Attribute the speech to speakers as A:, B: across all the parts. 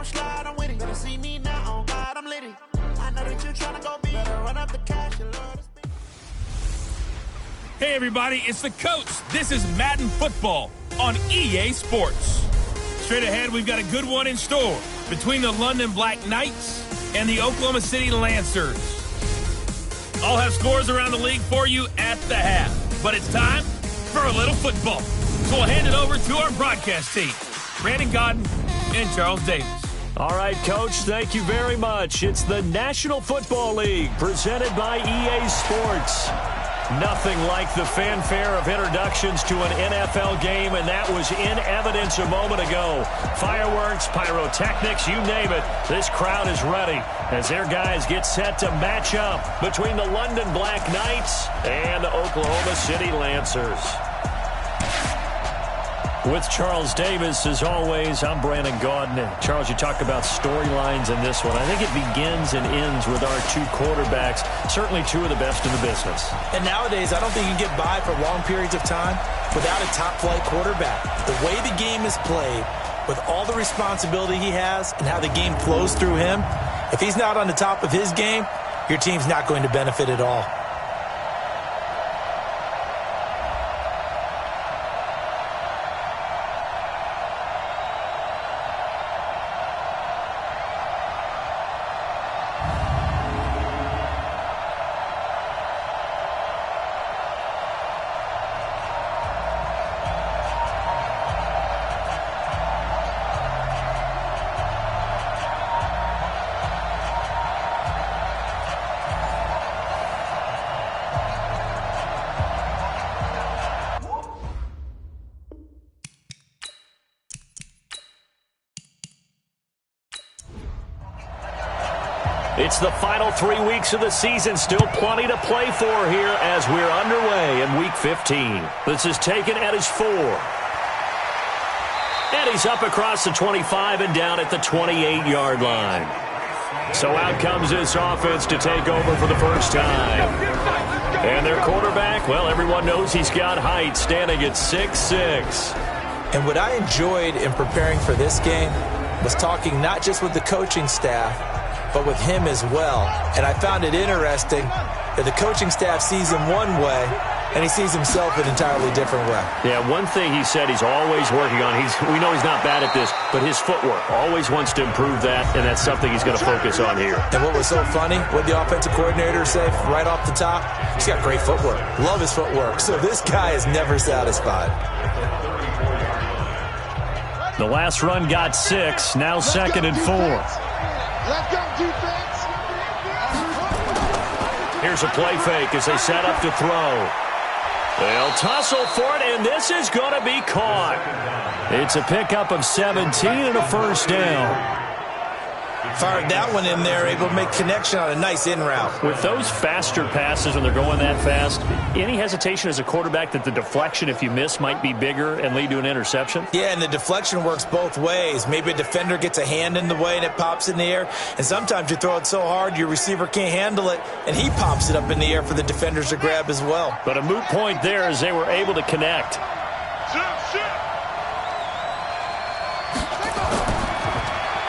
A: don't slide, I'm with it. Better see me now, on God, I'm litty. I know that you're trying to go big. Better run up the cash, you love to spend.
B: Hey everybody, it's the coach. This is Madden Football on EA Sports. Straight ahead, we've got a good one in store between the London Black Knights and the Oklahoma City Lancers. I'll have scores around the league for you at the half. But it's time for a little football. So we'll hand it over to our broadcast team, Brandon Godden and Charles Davis.
C: All right, Coach, thank you very much. It's the National Football League presented by EA Sports. Nothing like the fanfare of introductions to an NFL game, and that was in evidence a moment ago. Fireworks, pyrotechnics, you name it. This crowd is ready as their guys get set to match up between the London Black Knights and the Oklahoma City Lancers. With Charles Davis, as always, I'm Brandon Gaudin. And Charles, you talk about storylines in this one. I think it begins and ends with our two quarterbacks, certainly two of the best in the business.
D: And nowadays, I don't think you can get by for long periods of time without a top-flight quarterback. The way the game is played, with all the responsibility he has and how the game flows through him, if he's not on the top of his game, your team's not going to benefit at all.
C: It's the final 3 weeks of the season. Still plenty to play for here as we're underway in Week 15. This is taken at his 4. And he's up across the 25 and down at the 28-yard line. So out comes this offense to take over for the first time. And their quarterback, well, everyone knows he's got height, standing at 6'6".
D: And what I enjoyed in preparing for this game was talking not just with the coaching staff, but with him as well. And I found it interesting that the coaching staff sees him one way, and he sees himself an entirely different way.
C: Yeah, one thing he said he's always working on, we know he's not bad at this, but his footwork, always wants to improve that, and that's something he's going to focus on here.
D: And what was so funny, what the offensive coordinator said right off the top, he's got great footwork. Love his footwork. So this guy is never satisfied.
C: The last run got 6, now 2nd and 4.
E: Let's go, defense.
C: Here's a play fake as they set up to throw. They'll tussle for it, and this is going to be caught. It's a pickup of 17 and a first down.
D: Fired that one in there, able to make connection on a nice in route.
C: With those faster passes when they're going that fast, any hesitation as a quarterback that the deflection, if you miss, might be bigger and lead to an interception?
D: Yeah, and the deflection works both ways. Maybe a defender gets a hand in the way and it pops in the air, and sometimes you throw it so hard your receiver can't handle it, and he pops it up in the air for the defenders to grab as well.
C: But a moot point there as they were able to connect.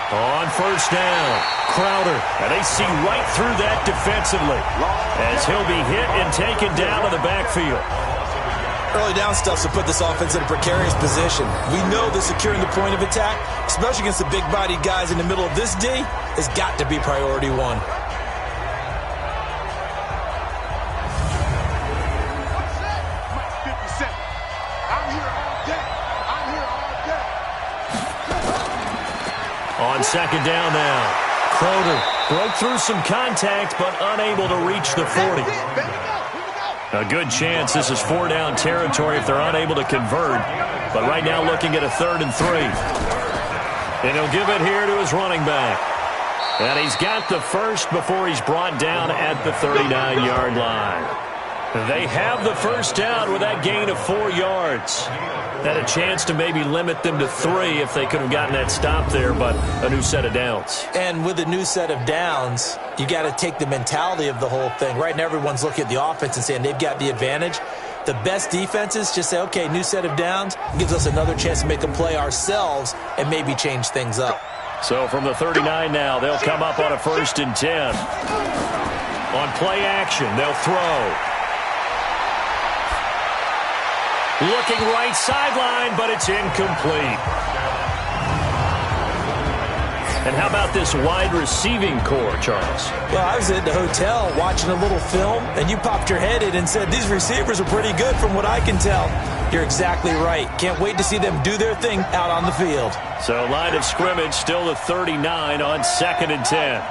C: On first down, Crowder, and they see right through that defensively as he'll be hit and taken down to the backfield.
D: Early down stuff to put this offense in a precarious position. We know that securing the point of attack, especially against the big-bodied guys in the middle of this D, has got to be priority one.
C: On second down now, Crowder broke through some contact but unable to reach the 40. A good chance this is 4-down territory if they're unable to convert. But right now looking at a 3rd and 3. And he'll give it here to his running back. And he's got the first before he's brought down at the 39-yard line. They have the first down with that gain of 4 yards. Had a chance to maybe limit them to 3 if they could have gotten that stop there, but a new set of downs.
D: And with a new set of downs, you got to take the mentality of the whole thing. Right now, everyone's looking at the offense and saying they've got the advantage. The best defenses just say, okay, new set of downs, gives us another chance to make a play ourselves and maybe change things up.
C: So from the 39 now, they'll come up on a 1st and 10. On play action, they'll throw. Looking right sideline, but it's incomplete. And how about this wide receiving core, Charles?
D: Well, I was at the hotel watching a little film, and you popped your head in and said, these receivers are pretty good from what I can tell. You're exactly right. Can't wait to see them do their thing out on the field.
C: So line of scrimmage still the 39 on 2nd and 10.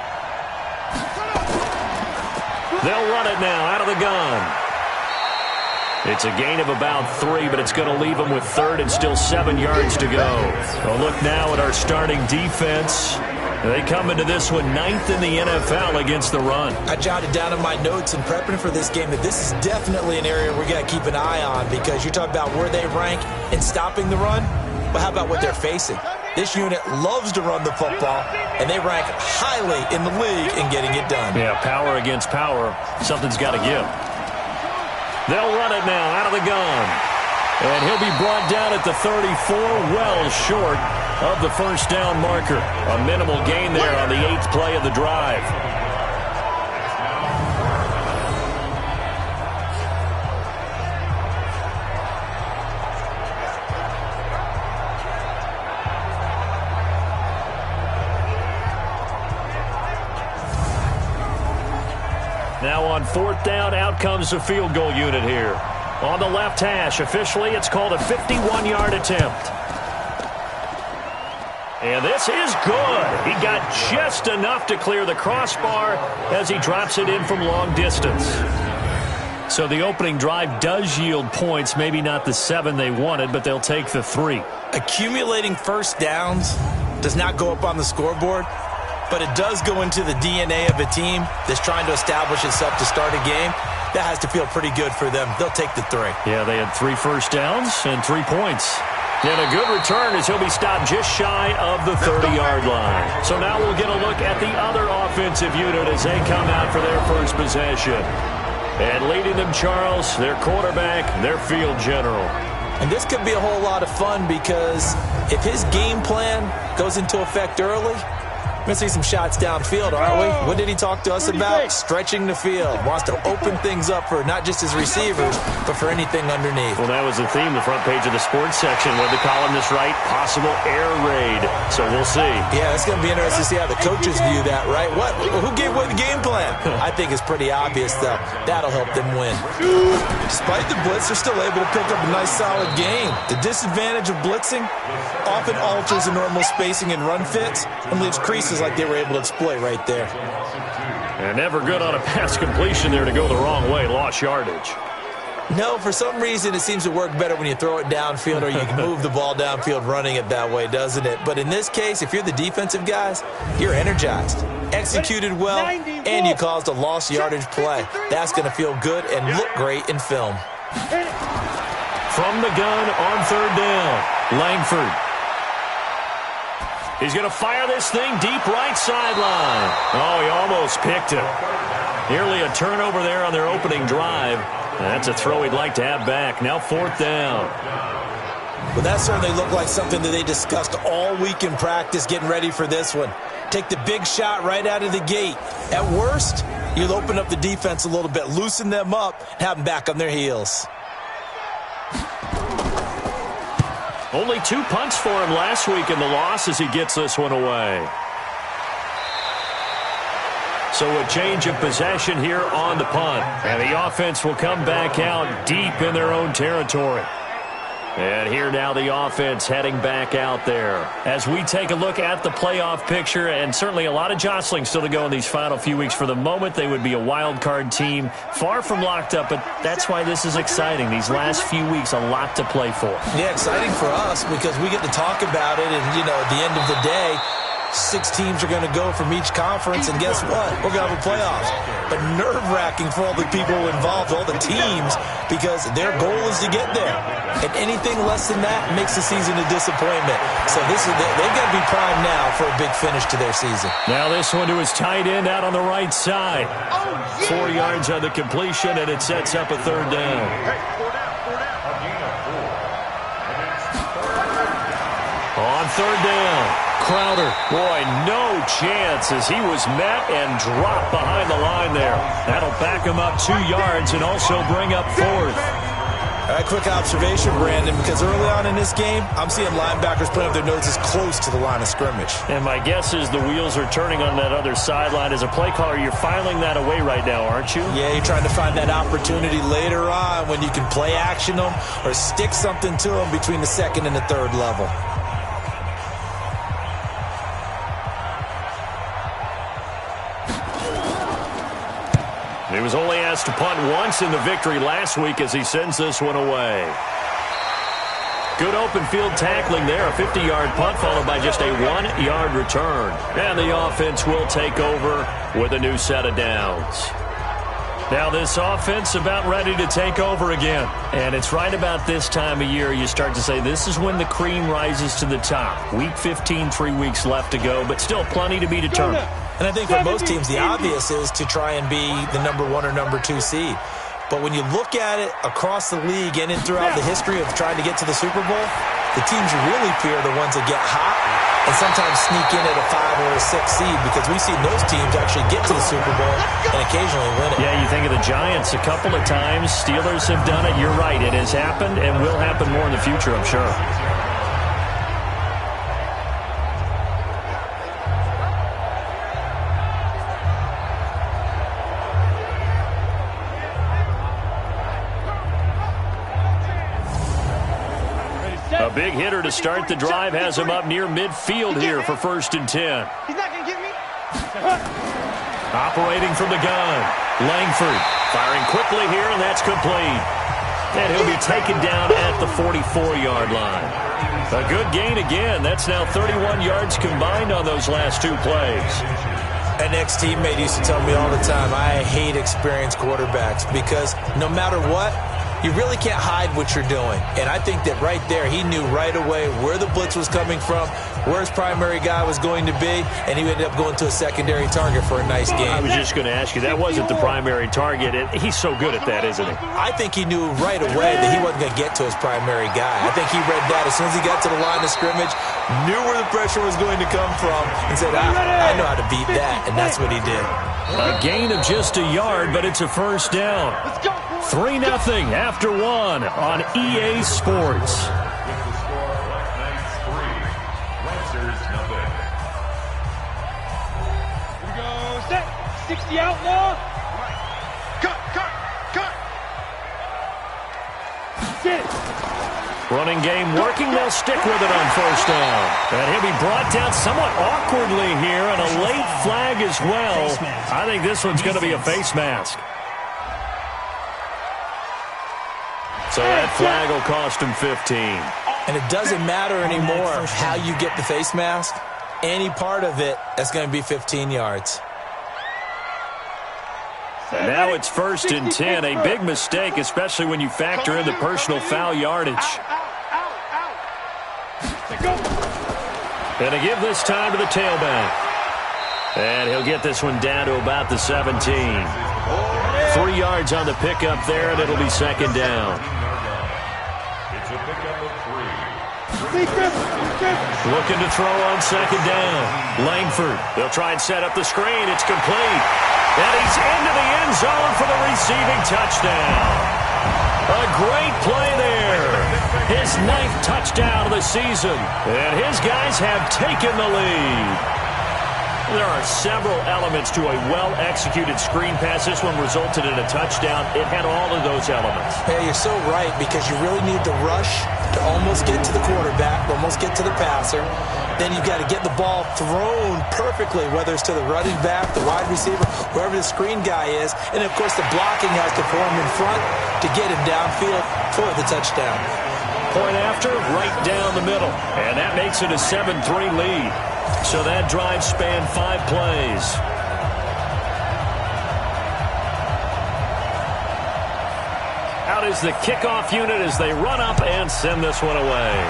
C: They'll run it now out of the gun. It's a gain of about 3, but it's going to leave them with 3rd and still 7 yards to go. Well, look now at our starting defense. They come into this one 9th in the NFL against the run.
D: I jotted down in my notes in prepping for this game that this is definitely an area we got to keep an eye on, because you talk about where they rank in stopping the run. But how about what they're facing? This unit loves to run the football, and they rank highly in the league in getting it done.
C: Yeah, power against power. Something's got to give. They'll run it now out of the gun. And he'll be brought down at the 34, well short of the 1st down marker. A minimal gain there on the 8th play of the drive. Now on 4th down, out comes the field goal unit here. On the left hash, officially it's called a 51-yard attempt. And this is good. He got just enough to clear the crossbar as he drops it in from long distance. So the opening drive does yield points, maybe not the 7 they wanted, but they'll take the 3.
D: Accumulating first downs does not go up on the scoreboard, but it does go into the DNA of a team that's trying to establish itself to start a game. That has to feel pretty good for them. They'll take the 3.
C: Yeah, they had 3 first downs and 3 points. And a good return as he'll be stopped just shy of the 30-yard line. So now we'll get a look at the other offensive unit as they come out for their first possession. And leading them, Charles, their quarterback, their field general.
D: And this could be a whole lot of fun, because if his game plan goes into effect early, we're going to see some shots downfield, aren't we? What did he talk to us about? Stretching the field. Wants to open things up for not just his receivers, but for anything underneath.
C: Well, that was the theme, the front page of the sports section. What did the columnist write? Possible air raid. So we'll see.
D: Yeah, it's going to be interesting to see how the coaches view that, right? What? Who gave away the game plan? I think it's pretty obvious, though. That'll help them win. Despite the blitz, they're still able to pick up a nice, solid game. The disadvantage of blitzing often alters the normal spacing and run fits and leaves creases like they were able to exploit right there.
C: And never good on a pass completion there to go the wrong way. Lost yardage.
D: No, for some reason it seems to work better when you throw it downfield, or you can move the ball downfield running it that way, doesn't it? But in this case, if you're the defensive guys, you're energized, executed well, and you caused a lost yardage play. That's going to feel good and look great in film.
C: From the gun on 3rd down, Langford. He's going to fire this thing deep right sideline. Oh, he almost picked it. Nearly a turnover there on their opening drive. That's a throw he'd like to have back. Now 4th down.
D: Well, that certainly looked like something that they discussed all week in practice getting ready for this one. Take the big shot right out of the gate. At worst, you'll open up the defense a little bit, loosen them up, and have them back on their heels.
C: Only 2 punts for him last week in the loss as he gets this one away. So a change of possession here on the punt. And the offense will come back out deep in their own territory. And here now the offense heading back out there. As we take a look at the playoff picture, and certainly a lot of jostling still to go in these final few weeks. For the moment, they would be a wild card team, far from locked up, but that's why this is exciting. These last few weeks, a lot to play for.
D: Yeah, exciting for us because we get to talk about it, and, at the end of the day, 6 teams are going to go from each conference, and guess what? We're going to have a playoffs. But nerve-wracking for all the people involved, all the teams, because their goal is to get there. And anything less than that makes the season a disappointment. So they've got to be primed now for a big finish to their season.
C: Now this one to his tight end out on the right side. 4 yards on the completion, and it sets up a 3rd down. On 3rd down. Crowder. Boy, no chance as he was met and dropped behind the line there. That'll back him up 2 yards and also bring up 4th.
D: A quick observation, Brandon, because early on in this game, I'm seeing linebackers putting up their noses close to the line of scrimmage.
C: And my guess is the wheels are turning on that other sideline. As a play caller, you're filing that away right now, aren't you?
D: Yeah, you're trying to find that opportunity later on when you can play action them or stick something to them between the second and the third level.
C: He was only asked to punt once in the victory last week as he sends this one away. Good open field tackling there. A 50-yard punt followed by just a 1-yard return. And the offense will take over with a new set of downs. Now this offense about ready to take over again. And it's right about this time of year you start to say this is when the cream rises to the top. Week 15, 3 weeks left to go, but still plenty to be determined.
D: And I think for most teams, the obvious is to try and be the number 1 or number 2 seed. But when you look at it across the league and throughout the history of trying to get to the Super Bowl, the teams you really fear are the ones that get hot and sometimes sneak in at a 5 or a 6 seed, because we've seen those teams actually get to the Super Bowl and occasionally win it.
C: Yeah, you think of the Giants a couple of times. Steelers have done it. You're right. It has happened and will happen more in the future, I'm sure. A big hitter to start the drive has him up near midfield here for 1st and 10.
E: He's not going to get me.
C: Operating from the gun. Langford firing quickly here, and that's complete. And he'll be taken down at the 44-yard line. A good gain again. That's now 31 yards combined on those last 2 plays.
D: An ex-teammate used to tell me all the time, I hate experienced quarterbacks because no matter what, you really can't hide what you're doing. And I think that right there, he knew right away where the blitz was coming from, where his primary guy was going to be, and he ended up going to a secondary target for a nice game.
C: I was just going to ask you, that wasn't the primary target. He's so good at that, isn't he?
D: I think he knew right away that he wasn't going to get to his primary guy. I think he read that as soon as he got to the line of scrimmage, knew where the pressure was going to come from, and said, I know how to beat that, and that's what he did.
C: A gain of just a yard, but it's a 1st down. 3-0 after 1 on EA Sports.
E: Here we go. Set. 60 outlaw. Cut. Get it.
C: Running game working. They'll stick with it on 1st down. And he'll be brought down somewhat awkwardly here, and a late flag as well. I think this one's going to be a face mask. So that flag will cost him 15.
D: And it doesn't matter anymore how you get the face mask. Any part of it, that's going to be 15 yards.
C: And now it's 1st and 10. A big mistake, especially when you factor in the personal foul yardage. And to give this time to the tailback. And he'll get this one down to about the 17. 3 yards on the pickup there, and it'll be 2nd down. Looking to throw on 2nd down. Langford. They'll try and set up the screen. It's complete. And he's into the end zone for the receiving touchdown. A great play there. His 9th touchdown of the season. And his guys have taken the lead. There are several elements to a well-executed screen pass. This one resulted in a touchdown. It had all of those elements.
D: Yeah, you're so right, because you really need the rush to almost get to the quarterback, almost get to the passer. Then you've got to get the ball thrown perfectly, whether it's to the running back, the wide receiver, wherever the screen guy is. And, of course, the blocking has to form in front to get him downfield for the touchdown.
C: Point after, right down the middle. And that makes it a 7-3 lead. So that drive spanned 5 plays. Out is the kickoff unit as they run up and send this one away.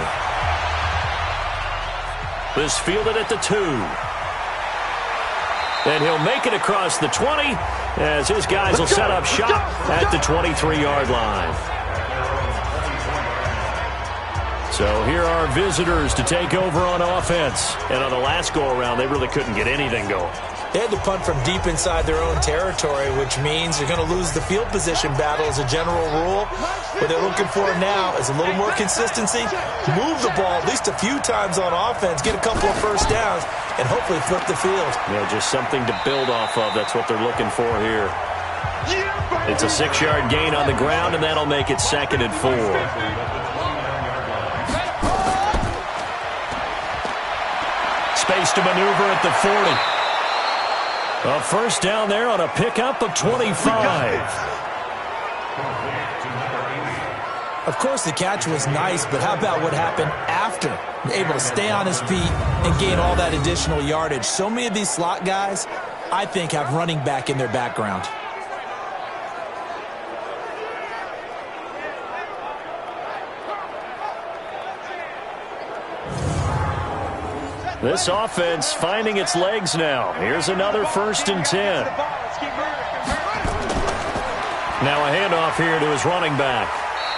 C: This fielded at the 2. And he'll make it across the 20 as his guys will set up shop at the 23-yard line. So here are visitors to take over on offense. And on the last go-around, they really couldn't get anything going.
D: They had to punt from deep inside their own territory, which means they're going to lose the field position battle as a general rule. What they're looking for now is a little more consistency, move the ball at least a few times on offense, get a couple of first downs, and hopefully flip the field.
C: Yeah, just something to build off of. That's what they're looking for here. It's a 6-yard gain on the ground, and that'll make it 2nd and 4. Space to maneuver at the 40. A first down there on a pickup of 25.
D: Of course, the catch was nice, but how about what happened after? Able to stay on his feet and gain all that additional yardage. So many of these slot guys, I think, have running back in their background.
C: This offense finding its legs now. Here's another 1st and 10. Now a handoff here to his running back.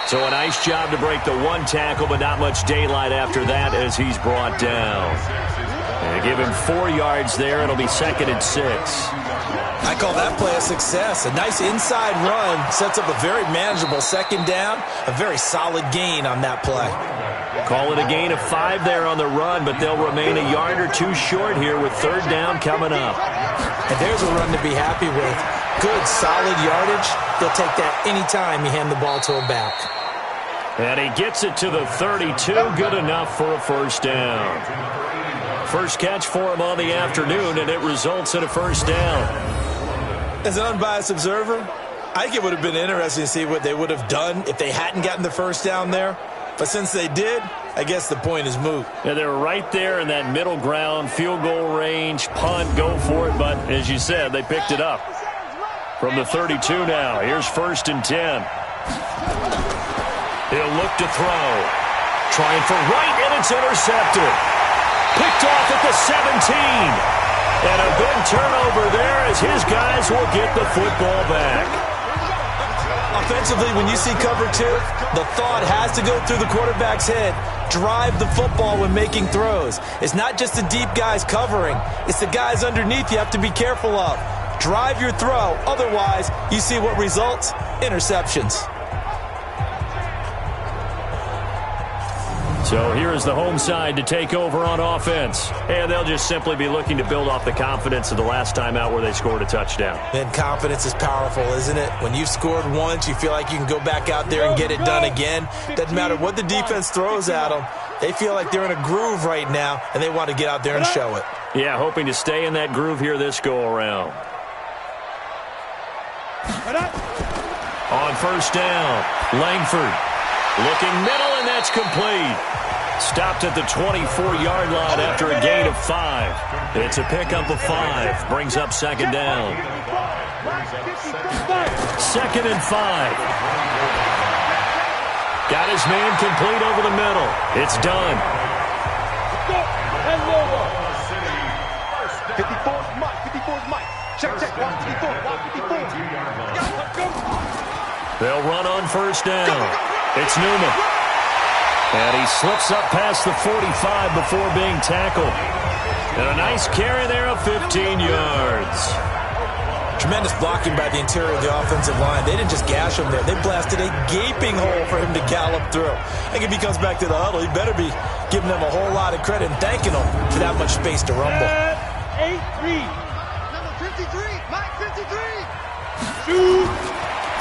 C: So a nice job to break the 1 tackle, but not much daylight after that as he's brought down. And give him 4 yards there. It'll be 2nd and 6.
D: I call that play a success. A nice inside run sets up a very manageable 2nd down. A very solid gain on that play.
C: Call it a gain of 5 there on the run, but they'll remain a yard or 2 short here with 3rd down coming up.
D: And there's a run to be happy with. Good, solid yardage. They'll take that any time you hand the ball to a back.
C: And he gets it to the 32. Good enough for a 1st down. First catch for him on the afternoon, and it results in a 1st down.
D: As an unbiased observer, I think it would have been interesting to see what they would have done if they hadn't gotten the 1st down there. But since they did, I guess the point is moot.
C: Yeah, they were right there in that middle ground, field goal range, punt, go for it. But as you said, they picked it up. From the 32 now, here's 1st and 10. He'll look to throw. Trying for right, and it's intercepted. Picked off at the 17. And a big turnover there as his guys will get the football back.
D: Offensively, when you see cover 2, the thought has to go through the quarterback's head. Drive the football when making throws. It's not just the deep guys covering. It's the guys underneath you have to be careful of. Drive your throw. Otherwise, you see what results? Interceptions.
C: So here is the home side to take over on offense. And they'll just simply be looking to build off the confidence of the last time out where they scored a touchdown.
D: And confidence is powerful, isn't it? When you've scored once, you feel like you can go back out there and get it done again. Doesn't matter what the defense throws at them. They feel like they're in a groove right now, and they want to get out there and show it.
C: Yeah, hoping to stay in that groove here this go-around. On 1st down, Langford looking middle, and that's complete. Stopped at the 24-yard line after a gain of 5. It's a pickup of 5. Brings up 2nd down. 2nd and 5. Got his man complete over the middle. It's done.
E: 54's Mike. Check. 54.
C: They'll run on 1st down. It's Newman. And he slips up past the 45 before being tackled. And a nice carry there of 15 yards.
D: Tremendous blocking by the interior of the offensive line. They didn't just gash him there. They blasted a gaping hole for him to gallop through. I think if he comes back to the huddle, he better be giving them a whole lot of credit and thanking them for that much space to rumble.
E: 8-3.
A: Number 53, Mike 53.
E: Shoot.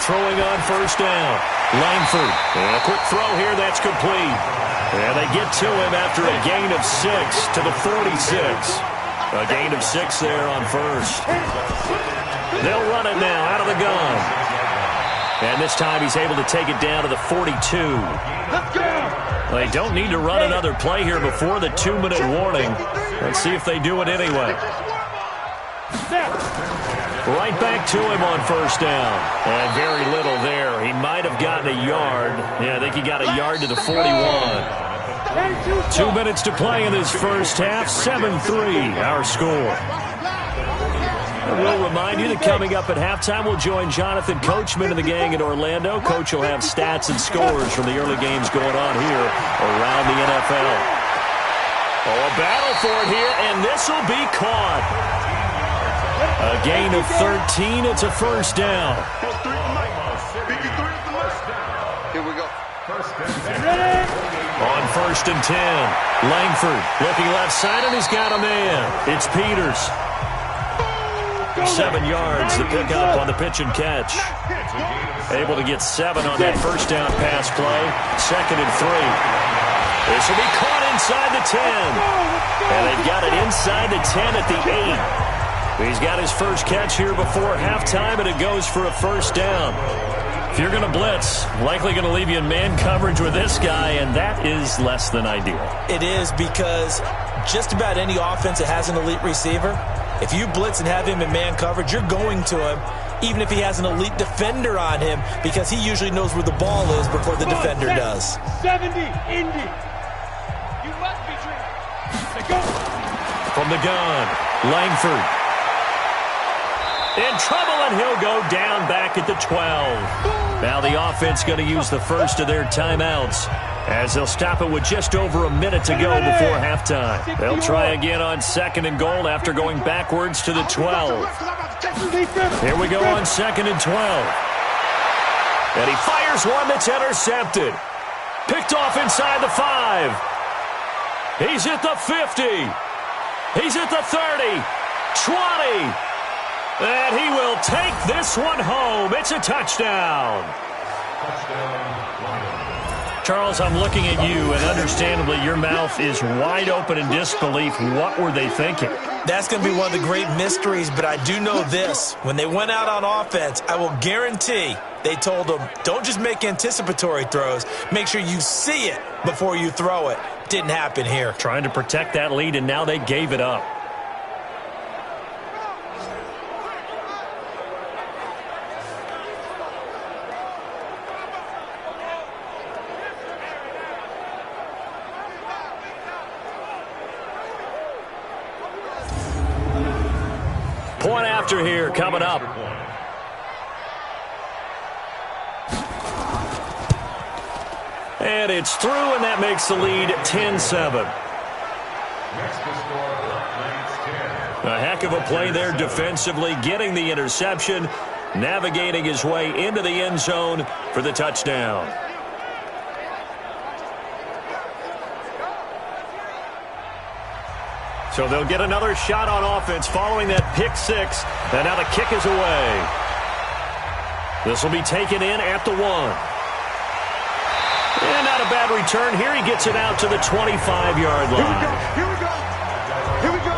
C: Throwing on 1st down. Langford. And a quick throw here. That's complete. And they get to him after a gain of 6 to the 46. A gain of 6 there on 1st. They'll run it now out of the gun. And this time he's able to take it down to the 42.
E: Let's go.
C: They don't need to run another play here before the 2-minute warning. Let's see if they do it anyway. Right back to him on 1st down. And very little there. He might have gotten a yard. Yeah, I think he got a yard to the 41. 2 minutes to play in this first half. 7-3 our score. We'll remind you that coming up at halftime, we'll join Jonathan Coachman and the gang in Orlando. Coach will have stats and scores from the early games going on here around the NFL. Oh, a battle for it here, and this will be caught. A gain of 13. It's a first down.
F: Here we go.
C: On 1st and 10, Langford looking left side, and he's got a man. It's Peters. 7 yards to pick up on the pitch and catch. Able to get 7 on that first down pass play. 2nd and 3. This will be caught inside the 10. And they've got it inside the 10 at the 8. He's got his first catch here before halftime, and it goes for a first down. If you're going to blitz, likely going to leave you in man coverage with this guy, and that is less than ideal.
D: It is, because just about any offense that has an elite receiver, if you blitz and have him in man coverage, you're going to him, even if he has an elite defender on him, because he usually knows where the ball is before the defender does.
E: 70, Indy. You must be dreaming. Go.
C: From the gun, Langford. In trouble, and he'll go down back at the 12. Now the offense going to use the first of their timeouts as they'll stop it with just over a minute to go before halftime. They'll try again on 2nd and goal after going backwards to the 12. Here we go on 2nd and 12. And he fires one that's intercepted. Picked off inside the 5. He's at the 50. He's at the 30. 20. And he will take this one home. It's a touchdown. Charles, I'm looking at you, and understandably your mouth is wide open in disbelief. What were they thinking?
D: That's going to be one of the great mysteries, but I do know this. When they went out on offense, I will guarantee they told them, don't just make anticipatory throws. Make sure you see it before you throw it. Didn't happen here.
C: Trying to protect that lead, and now they gave it up. Point after here coming up. And it's through, and that makes the lead 10-7. A heck of a play there defensively, getting the interception, navigating his way into the end zone for the touchdown. So they'll get another shot on offense following that pick 6, and now the kick is away. This will be taken in at the 1. And not a bad return. Here he gets it out to the 25-yard line.
F: Here we go. Here we go.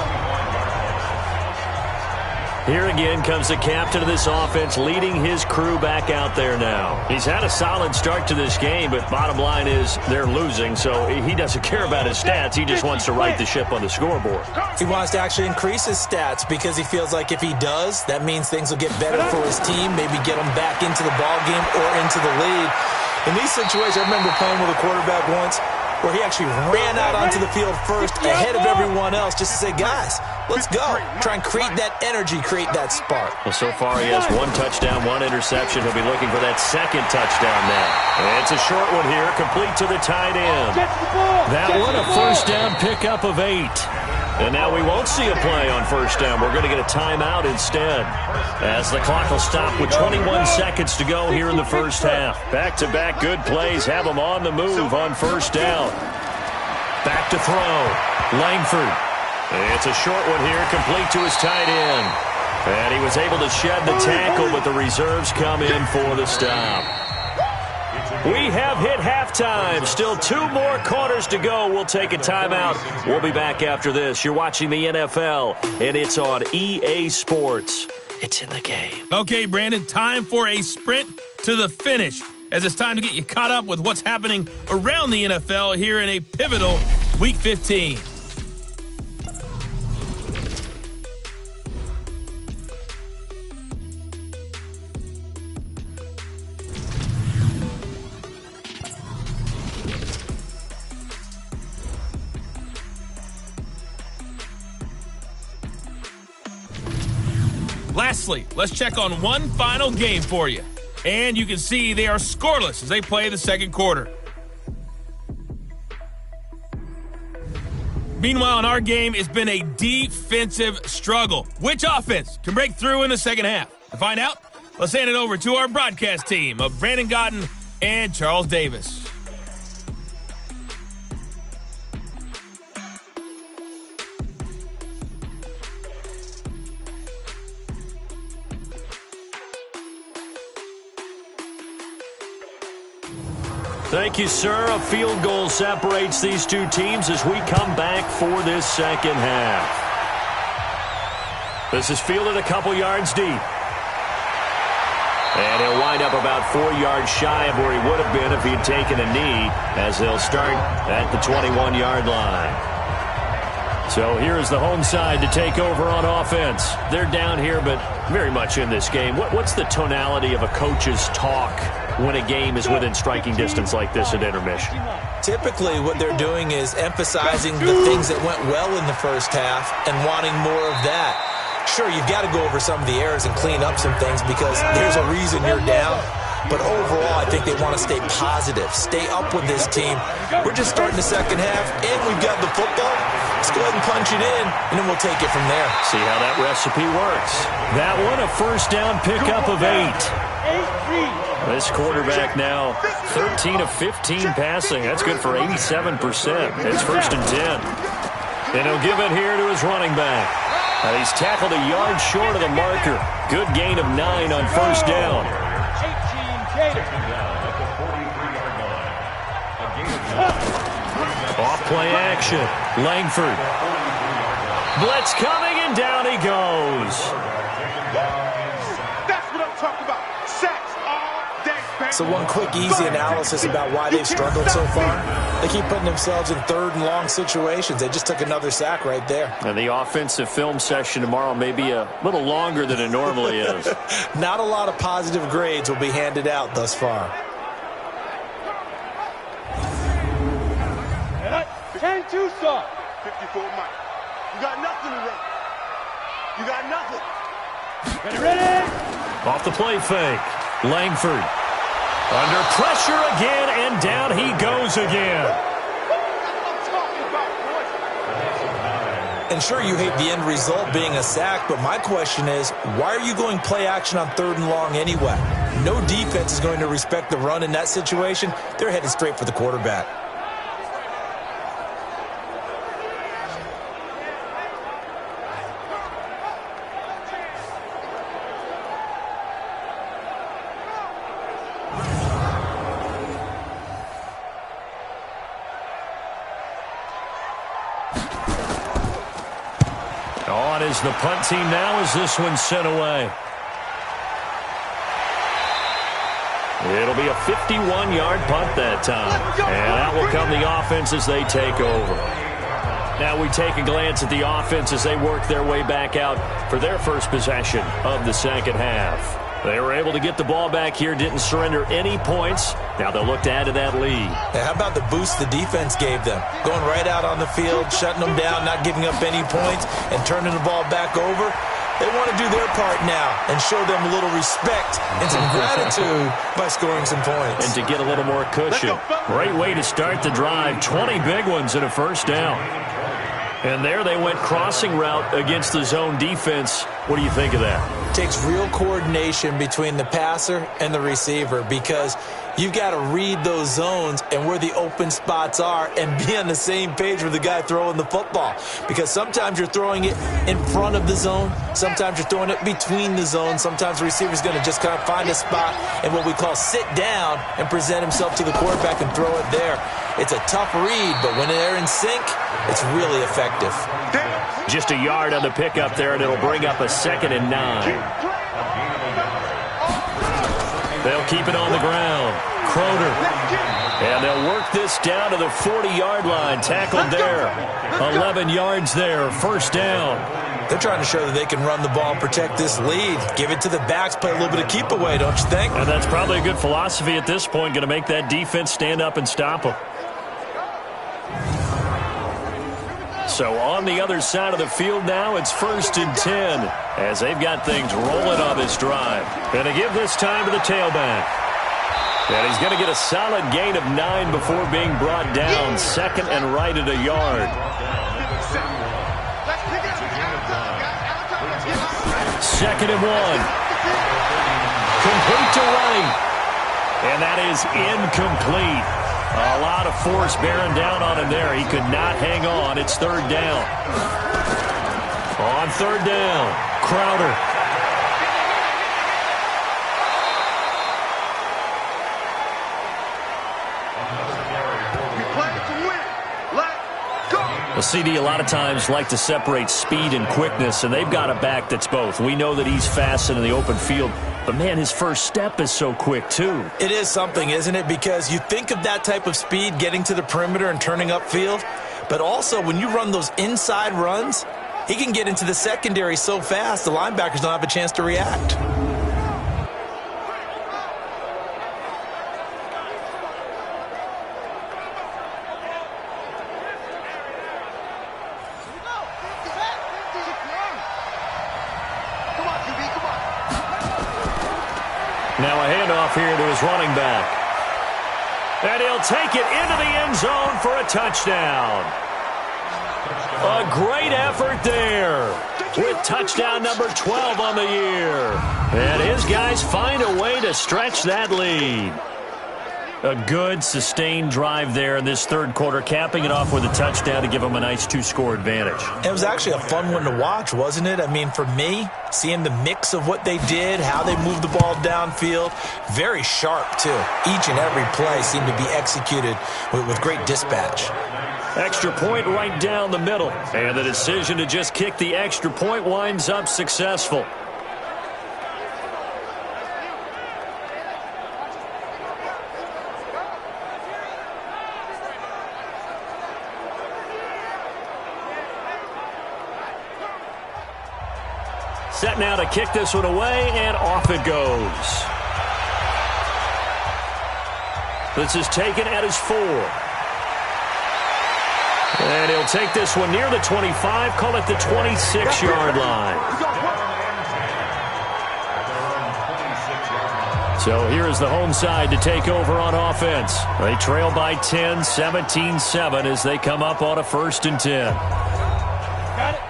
C: Here again comes the captain of this offense, leading his crew back out there now. He's had a solid start to this game, but bottom line is they're losing, so he doesn't care about his stats. He just wants to right the ship on the scoreboard.
D: He wants to actually increase his stats because he feels like if he does, that means things will get better for his team, maybe get them back into the ball game or into the lead. In these situations, I remember playing with a quarterback once where he actually ran out onto the field first ahead of everyone else just to say, guys, let's go. Try and create that energy, create that spark.
C: Well, so far he has 1 touchdown, 1 interception. He'll be looking for that 2nd touchdown now. And it's a short one here, complete to the tight end. That one a first down pickup of 8. And now we won't see a play on first down. We're going to get a timeout instead, as the clock will stop with 21 seconds to go here in the first half. Back-to-back good plays have them on the move on first down. Back to throw. Langford. It's a short one here, complete to his tight end. And he was able to shed the tackle, but the reserves come in for the stop. We have hit halftime. Still 2 more quarters to go. We'll take a timeout. We'll be back after this. You're watching the NFL, and it's on EA Sports. It's in the game.
B: Okay, Brandon, time for a sprint to the finish, as it's time to get you caught up with what's happening around the NFL here in a pivotal Week 15. Lastly, let's check on one final game for you. And you can see they are scoreless as they play the second quarter. Meanwhile, in our game, it's been a defensive struggle. Which offense can break through in the second half? To find out, let's hand it over to our broadcast team of Brandon Gotten and Charles Davis.
C: Thank you, sir. A field goal separates these two teams as we come back for this second half. This is fielded a couple yards deep. And he'll wind up about 4 yards shy of where he would have been if he had taken a knee, as they'll start at the 21-yard line. So here's the home side to take over on offense. They're down here, but very much in this game. What's the tonality of a coach's talk when a game is within striking distance like this at intermission?
D: Typically, what they're doing is emphasizing the things that went well in the first half and wanting more of that. Sure, you've got to go over some of the errors and clean up some things because there's a reason you're down. But overall, I think they want to stay positive, stay up with this team. We're just starting the second half, and we've got the football. Let's go ahead and punch it in, and then we'll take it from there.
C: See how that recipe works. That one, a first down pickup of 8. This quarterback now 13 of 15 passing. That's good for 87%. It's first and 10. And he'll give it here to his running back. He's tackled a yard short of the marker. Good gain of 9 on first down. Off play action. Langford. Blitz coming, and down he goes.
F: That's what I'm talking about. Sacks all day.
D: So one quick, easy analysis about why they've struggled so far. They keep putting themselves in third and long situations. They just took another sack right there.
C: And the offensive film session tomorrow may be a little longer than it normally is.
D: Not a lot of positive grades will be handed out thus far.
E: 10-2 stop.
F: 54 Mike. You got nothing today. You got nothing.
E: Ready?
C: Off the play fake. Langford. Under pressure again, and down he goes again.
D: And sure, you hate the end result being a sack, but my question is, why are you going play action on third and long anyway? No defense is going to respect the run in that situation. They're headed straight for the quarterback.
C: On is the punt team now as this one's sent away. It'll be a 51-yard punt that time. And out will come the offense as they take over. Now we take a glance at the offense as they work their way back out for their first possession of the second half. They were able to get the ball back here, didn't surrender any points. Now they'll look to add to that lead.
D: Now, how about the boost the defense gave them? Going right out on the field, shutting them down, not giving up any points, and turning the ball back over. They want to do their part now and show them a little respect and some gratitude by scoring some points.
C: And to get a little more cushion. Great way to start the drive. 20 big ones and a first down. And there they went crossing route against the zone defense. What do you think of that?
D: Takes real coordination between the passer and the receiver because you've got to read those zones and where the open spots are and be on the same page with the guy throwing the football. Because sometimes you're throwing it in front of the zone. Sometimes you're throwing it between the zones. Sometimes the receiver's going to just kind of find a spot and what we call sit down and present himself to the quarterback and throw it there. It's a tough read, but when they're in sync, it's really effective.
C: Just a yard on the pickup there, and it'll bring up a 2nd and 9. They'll keep it on the ground. Croder. And they'll work this down to the 40-yard line. Tackled there. 11 yards there. First down.
D: They're trying to show that they can run the ball and protect this lead. Give it to the backs, play a little bit of keep away, don't you think?
C: And that's probably a good philosophy at this point. Going to make that defense stand up and stop them. So on the other side of the field now, it's 1st and 10 as they've got things rolling on this drive. Going to give this time to the tailback. And he's going to get a solid gain of 9 before being brought down. Second and right at a yard. Second and 1. Complete to right. And that is incomplete. A lot of force bearing down on him there. He could not hang on. It's third down. On third down, Crowder. The CD a lot of times like to separate speed and quickness, and they've got a back that's both. We know that he's fast in the open field, but, man, his first step is so quick, too.
D: It is something, isn't it? Because you think of that type of speed getting to the perimeter and turning upfield, but also when you run those inside runs, he can get into the secondary so fast the linebackers don't have a chance to react.
C: Now a handoff here to his running back. And he'll take it into the end zone for a touchdown. A great effort there with touchdown number 12 on the year. And his guys find a way to stretch that lead. A good, sustained drive there in this third quarter, capping it off with a touchdown to give them a nice 2-score advantage.
D: It was actually a fun one to watch, wasn't it? I mean, for me, seeing the mix of what they did, how they moved the ball downfield, very sharp, too. Each and every play seemed to be executed with great dispatch.
C: Extra point right down the middle. And the decision to just kick the extra point winds up successful. Set now to kick this one away, and off it goes. This is taken at his 4. And he'll take this one near the 25, call it the 26-yard line. So here is the home side to take over on offense. They trail by 10, 17-7 as they come up on a 1st and 10.
E: Got it.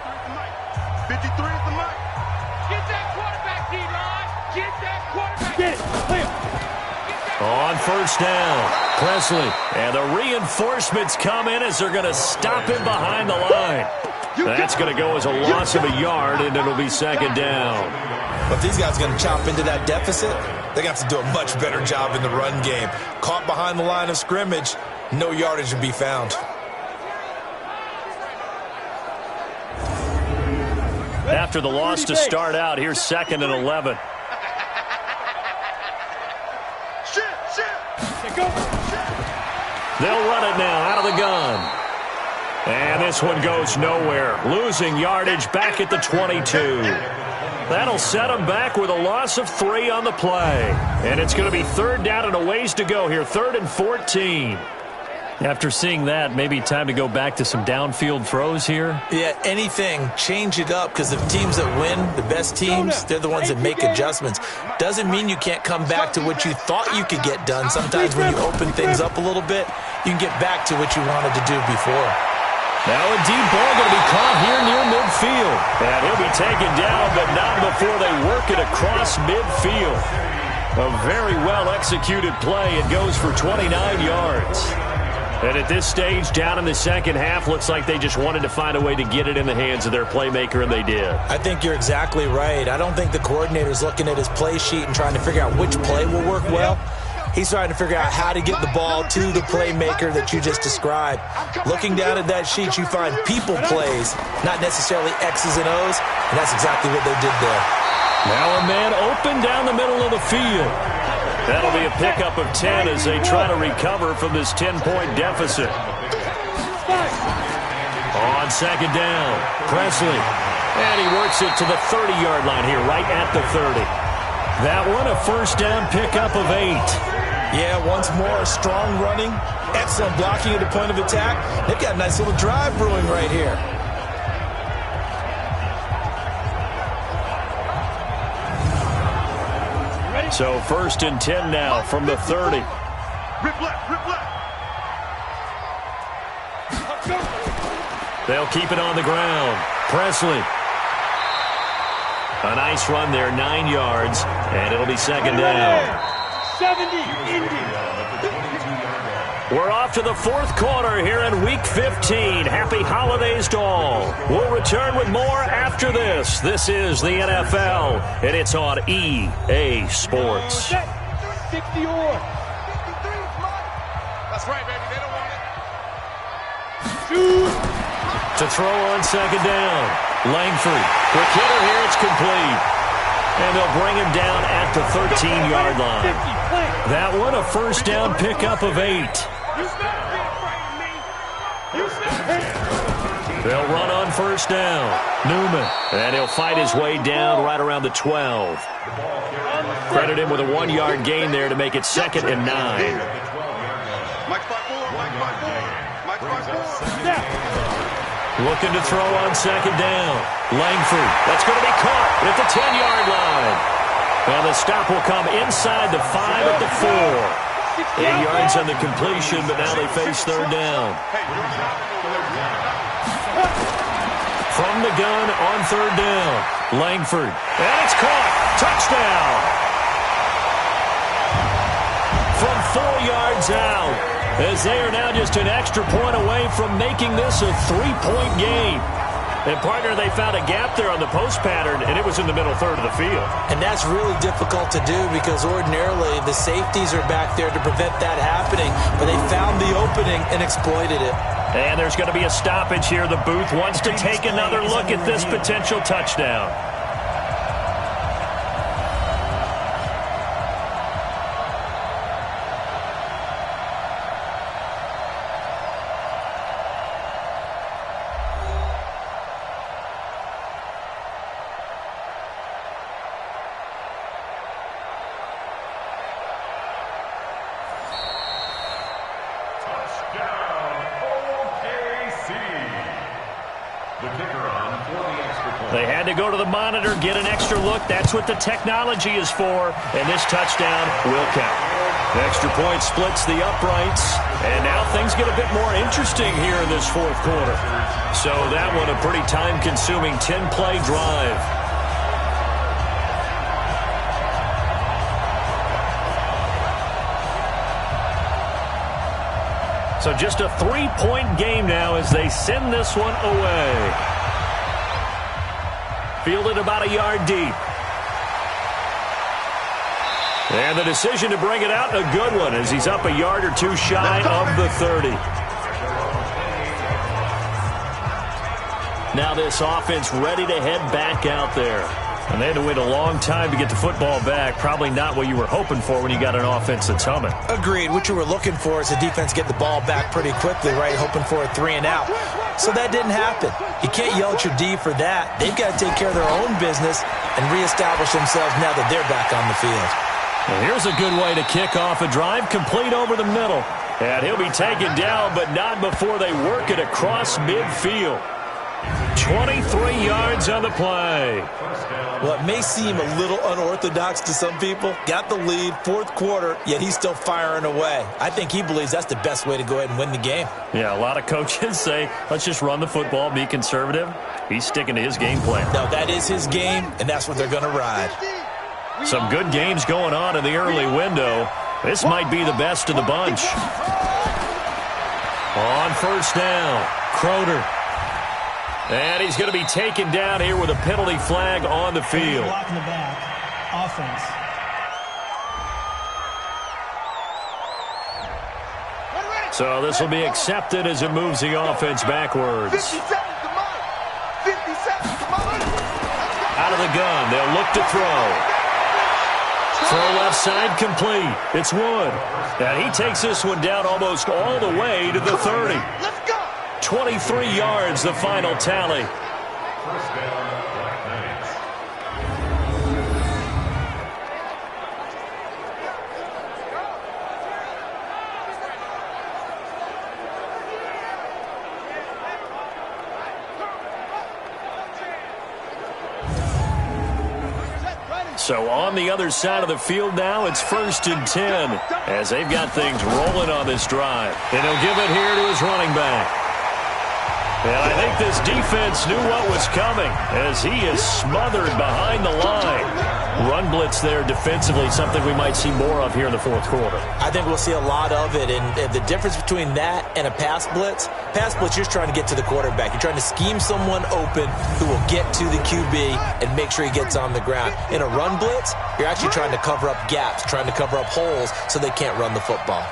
F: 53 is the mark.
E: Get that quarterback, D-line. Get that quarterback. Get it. Clear.
C: On 1st down, Presley. And the reinforcements come in as they're going to stop him behind the line. That's going to go as a loss of a yard, and it'll be 2nd down.
D: But if these guys are going to chop into that deficit, they're going to have to do a much better job in the run game. Caught behind the line of scrimmage, no yardage to be found.
C: After the loss to start out, here's 2nd and 11. They'll run it now out of the gun. And this one goes nowhere. Losing yardage back at the 22. That'll set them back with a loss of 3 on the play. And it's going to be 3rd down and a ways to go here. 3rd and 14. After seeing that, maybe time to go back to some downfield throws here.
D: Yeah, anything. Change it up, because the teams that win, the best teams, they're the ones that make adjustments. Doesn't mean you can't come back to what you thought you could get done. Sometimes when you open things up a little bit, you can get back to what you wanted to do before.
C: Now a deep ball going to be caught here near midfield. And he'll be taken down, but not before they work it across midfield. A very well-executed play. It goes for 29 yards. And at this stage, down in the second half, looks like they just wanted to find a way to get it in the hands of their playmaker, and they did.
D: I think you're exactly right. I don't think the coordinator's looking at his play sheet and trying to figure out which play will work well. He's trying to figure out how to get the ball to the playmaker that you just described. Looking down at that sheet, you find people plays, not necessarily X's and O's, and that's exactly what they did there.
C: Now a man open down the middle of the field. That'll be a pickup of 10 as they try to recover from this 10-point deficit. On 2nd down, Presley. And he works it to the 30-yard line here, right at the 30. That one a 1st down pickup of 8.
D: Yeah, once more, strong running, excellent blocking at the point of attack. They've got a nice little drive brewing right here.
C: So 1st and 10 now from the 30.
F: Rip left, rip left.
C: They'll keep it on the ground. Presley. A nice run there, 9 yards, and it'll be 2nd down.
E: 70, Indy.
C: We're off to the 4th quarter here in Week 15. Happy holidays to all. We'll return with more after this. This is the NFL, and it's on EA Sports.
E: 60 or.
F: That's right, baby. They don't want it.
E: Shoot.
C: To throw on 2nd down. Langford. Quick hitter here. It's complete. And they'll bring him down at the 13-yard line. That one a 1st down pickup of 8. They'll run on 1st down. Newman. And he'll fight his way down right around the 12. Credit him with a 1-yard gain there to make it 2nd and 9.
F: Mike 5-4, Mike 5-4, Mike 5-4.
C: Looking to throw on 2nd down. Langford. That's going to be caught at the 10-yard line. And the stop will come inside the 5 at the 4. 8 yards on the completion, but now they face 3rd down. From the gun on 3rd down. Langford. And it's caught. Touchdown. From 4 yards out, as they are now just an extra point away from making this a 3-point game. And, partner, they found a gap there on the post pattern, and it was in the middle 3rd of the field.
D: And that's really difficult to do because ordinarily the safeties are back there to prevent that happening, but they found the opening and exploited it.
C: And there's going to be a stoppage here. The booth wants to take another look at this potential touchdown. They had to go to the monitor, get an extra look. That's what the technology is for. And this touchdown will count. The extra point splits the uprights. And now things get a bit more interesting here in this 4th quarter. So that one a pretty time-consuming 10-play drive. So just a 3-point game now as they send this one away. Fielded about a yard deep. And the decision to bring it out, a good one, as he's up a yard or 2 shy of the 30. Now this offense ready to head back out there. And they had to wait a long time to get the football back. Probably not what you were hoping for when you got an offense that's humming.
D: Agreed. What you were looking for is the defense get the ball back pretty quickly, right? Hoping for a 3 and out. So that didn't happen. You can't yell at your D for that. They've got to take care of their own business and reestablish themselves now that they're back on the field.
C: Well, here's a good way to kick off a drive, complete over the middle. And he'll be taken down, but not before they work it across midfield. 23 yards on the play.
D: Well, it may seem a little unorthodox to some people. Got the lead, 4th quarter, yet he's still firing away. I think he believes that's the best way to go ahead and win the game.
C: Yeah, a lot of coaches say, let's just run the football, be conservative. He's sticking to his game plan.
D: No, that is his game, and that's what they're going to ride.
C: Some good games going on in the early window. This might be the best of the bunch. On 1st down, Croder. And he's going to be taken down here with a penalty flag on the field.
G: Block in the back. Offense.
C: So this will be accepted as it moves the offense backwards.
F: 50 seconds, come on. 50 seconds, come on.
C: Out of the gun, they'll look to throw. Throw left side complete. It's Wood. And he takes this one down almost all the way to the 30.
F: Let's go.
C: 23 yards, the final tally. So on the other side of the field now, it's 1st and 10 as they've got things rolling on this drive. And he'll give it here to his running back. And I think this defense knew what was coming as he is smothered behind the line. Run blitz there defensively, something we might see more of here in the fourth quarter.
D: I think we'll see a lot of it, and the difference between that and a pass blitz, you're trying to get to the quarterback. You're trying to scheme someone open who will get to the QB and make sure he gets on the ground. In a run blitz, you're actually trying to cover up gaps, trying to cover up holes so they can't run the football.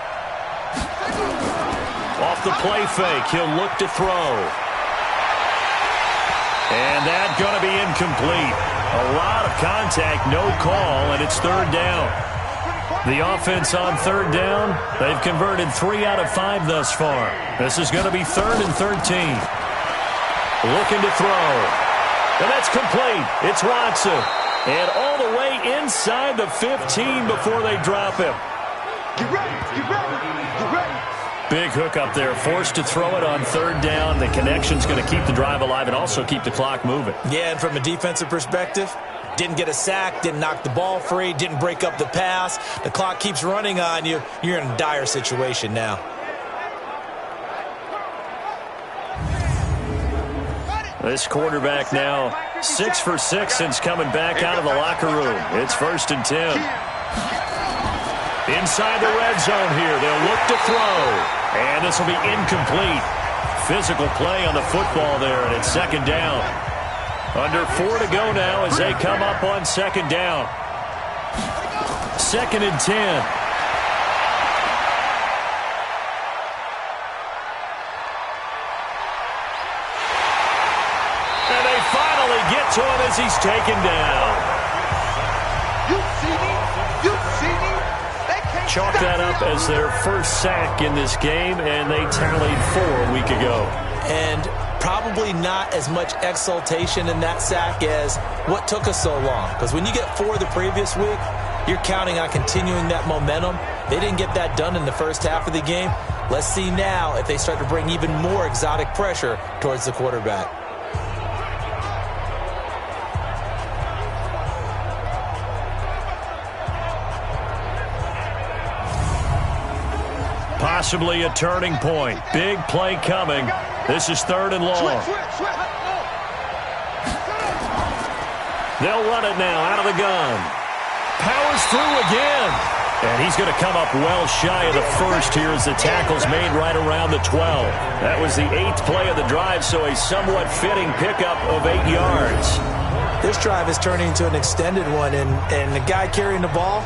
C: Off the play fake, he'll look to throw. And that's going to be incomplete. A lot of contact, no call, and it's 3rd down. The offense on 3rd down, they've converted 3 out of 5 thus far. This is going to be 3rd and 13. Looking to throw. And that's complete. It's Watson. And all the way inside the 15 before they drop him.
F: Get ready, get ready, get ready.
C: Big hook up there, forced to throw it on 3rd down. The connection's going to keep the drive alive and also keep the clock moving.
D: Yeah, and from a defensive perspective, didn't get a sack, didn't knock the ball free, didn't break up the pass. The clock keeps running on you. You're in a dire situation now.
C: This quarterback now 6 for 6 since coming back out of the locker room. It's 1st and 10. Inside the red zone here, they'll look to throw. And this will be incomplete. Physical play on the football there, and it's 2nd down. Under 4 to go now as they come up on 2nd down. 2nd and 10. And they finally get to him as he's taken down.
F: You see me? You see me?
C: Chalk that up as their first sack in this game, and they tallied 4 a week ago.
D: And probably not as much exultation in that sack as what took us so long. Because when you get 4 the previous week, you're counting on continuing that momentum. They didn't get that done in the first half of the game. Let's see now if they start to bring even more exotic pressure towards the quarterback.
C: Possibly a turning point. Big play coming. This is 3rd and long. They'll run it now out of the gun. Powers through again. And he's going to come up well shy of the first here as the tackle's made right around the 12. That was the 8th play of the drive, so a somewhat fitting pickup of 8 yards.
D: This drive is turning into an extended one, and the guy carrying the ball,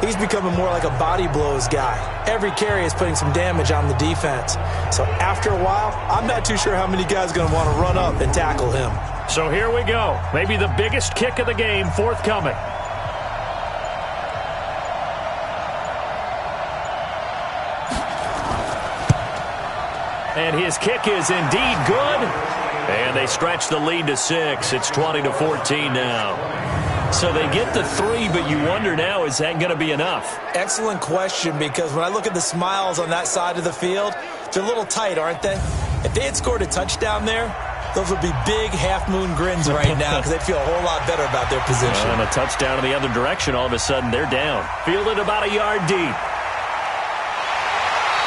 D: he's becoming more like a body blows guy. Every carry is putting some damage on the defense. So after a while, I'm not too sure how many guys are going to want to run up and tackle him.
C: So here we go. Maybe the biggest kick of the game forthcoming. And his kick is indeed good. And they stretch the lead to 6. It's 20-14 now. So they get the 3, but you wonder now, is that going to be enough?
D: Excellent question, because when I look at the smiles on that side of the field, they're a little tight, aren't they? If they had scored a touchdown there, those would be big half-moon grins right now because they'd feel a whole lot better about their position.
C: And a touchdown in the other direction, all of a sudden they're down. Fielded about a yard deep.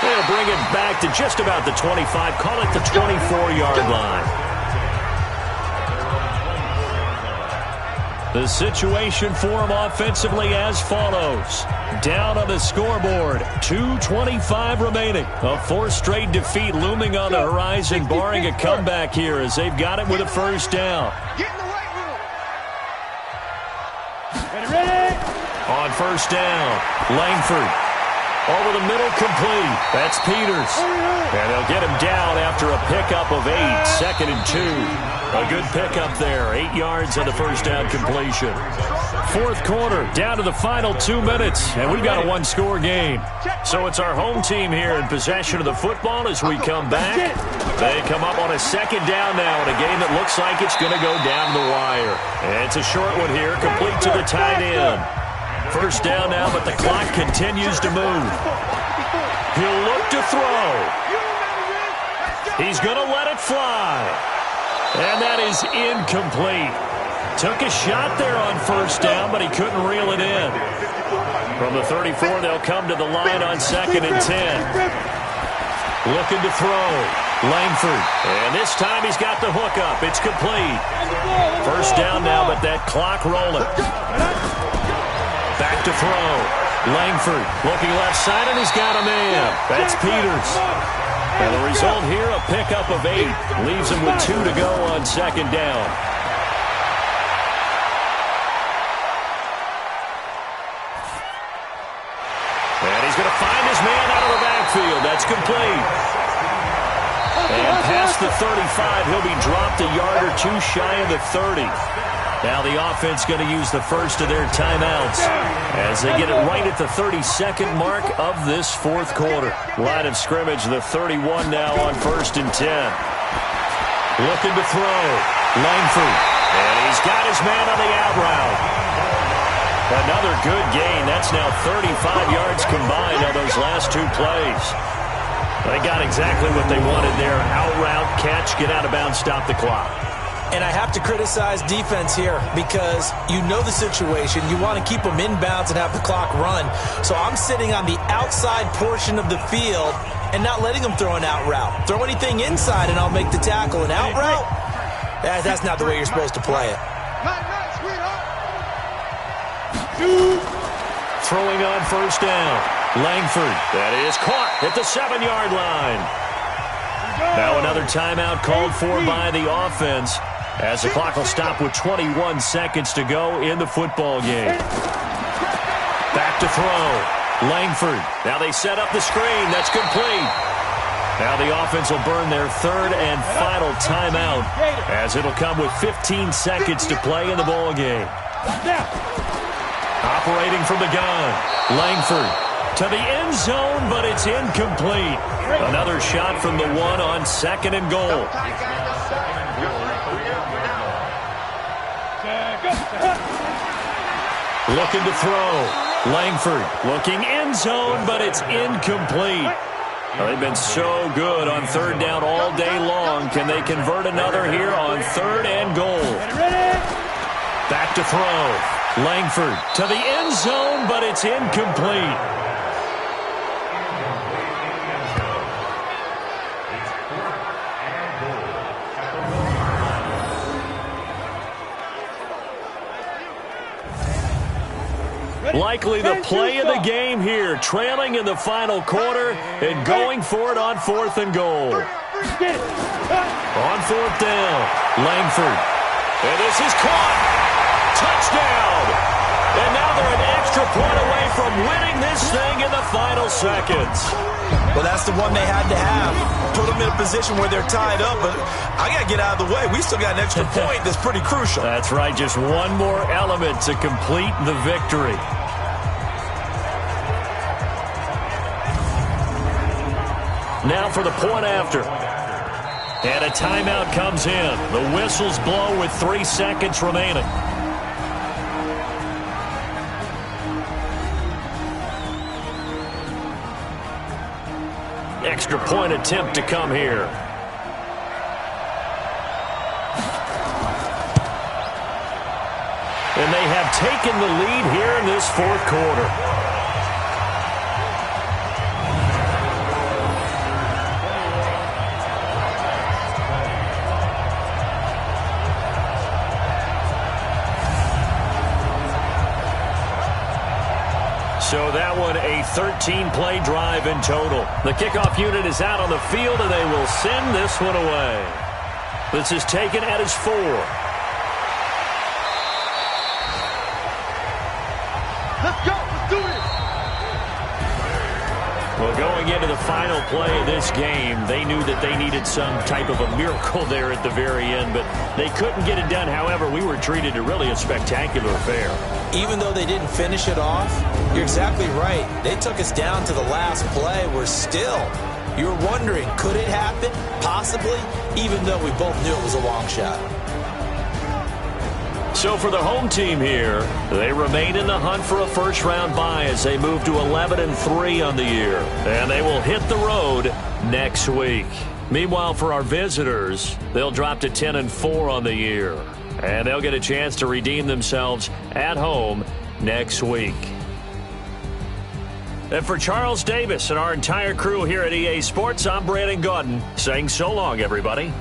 C: They'll bring it back to just about the 25, call it the 24-yard line. The situation for them offensively as follows. Down on the scoreboard, 2:25 remaining. A 4th straight defeat looming on the horizon, barring a comeback here as they've got it with a 1st down.
F: Get in the weight room.
E: Ready?
C: On 1st down, Langford. Over the middle, complete. That's Peters. And they'll get him down after a pickup of 8. 2nd and 2. A good pickup there. 8 yards on the 1st down completion. 4th quarter, down to the final 2 minutes, and we've got a 1-score game. So it's our home team here in possession of the football as we come back. They come up on a 2nd down now in a game that looks like it's going to go down the wire. And it's a short one here, complete to the tight end. 1st down now, but the clock continues to move. He'll look to throw. He's going to let it fly. And that is incomplete. Took a shot there on first down, but he couldn't reel it in. From the 34, they'll come to the line on 2nd and 10. Looking to throw. Langford. And this time he's got the hook up. It's complete. First down now, but that clock rolling. Back to throw. Langford looking left side, and he's got a man. That's Peters. And the result here, a pickup of 8. Leaves him with 2 to go on 2nd down. And he's going to find his man out of the backfield. That's complete. And past the 35, he'll be dropped a yard or 2 shy of the 30. Now the offense going to use the first of their timeouts as they get it right at the 32nd mark of this 4th quarter. Line of scrimmage, the 31 now on 1st and 10. Looking to throw. Langford. And he's got his man on the out route. Another good gain. That's now 35 yards combined on those last 2 plays. They got exactly what they wanted there. Out route, catch, get out of bounds, stop the clock.
D: And I have to criticize defense here because you know the situation. You want to keep them inbounds and have the clock run. So I'm sitting on the outside portion of the field and not letting them throw an out route. Throw anything inside and I'll make the tackle. An out route? That's not the way you're supposed to play it.
C: Throwing on first down. Langford. That is caught at the 7-yard line. Now another timeout called for by the offense as the clock will stop with 21 seconds to go in the football game. Back to throw. Langford. Now they set up the screen. That's complete. Now the offense will burn their 3rd and final timeout as it'll come with 15 seconds to play in the ball game. Operating from the gun. Langford to the end zone, but it's incomplete. Another shot from the 1 on 2nd and goal. Looking to throw. Langford looking end zone, but it's incomplete. Well, they've been so good on 3rd down all day long. Can they convert another here on 3rd and goal? Back to throw. Langford to the end zone, but it's incomplete. Likely the play of the game here, trailing in the final quarter and going for it on 4th and goal. On 4th down, Langford. And this is caught. Touchdown. And now they're an extra point away from winning this thing in the final seconds.
D: Well, that's the one they had to have. Put them in a position where they're tied up, but I got to get out of the way. We still got an extra point that's pretty crucial.
C: That's right, just one more element to complete the victory. Now for the point after. And a timeout comes in. The whistles blow with 3 seconds remaining. Extra point attempt to come here. And they have taken the lead here in this 4th quarter. So that one, a 13-play drive in total. The kickoff unit is out on the field, and they will send this one away. This is taken at his 4.
F: Let's go. Let's do this.
C: Well, going into the final play of this game, they knew that they needed some type of a miracle there at the very end, but they couldn't get it done. However, we were treated to really a spectacular affair.
D: Even though they didn't finish it off, you're exactly right. They took us down to the last play. We're still, you're wondering, could it happen? Possibly, even though we both knew it was a long shot.
C: So for the home team here, they remain in the hunt for a first-round bye as they move to 11-3 on the year. And they will hit the road next week. Meanwhile, for our visitors, they'll drop to 10-4 on the year. And they'll get a chance to redeem themselves at home next week. And for Charles Davis and our entire crew here at EA Sports, I'm Brandon Gaudin saying so long, everybody.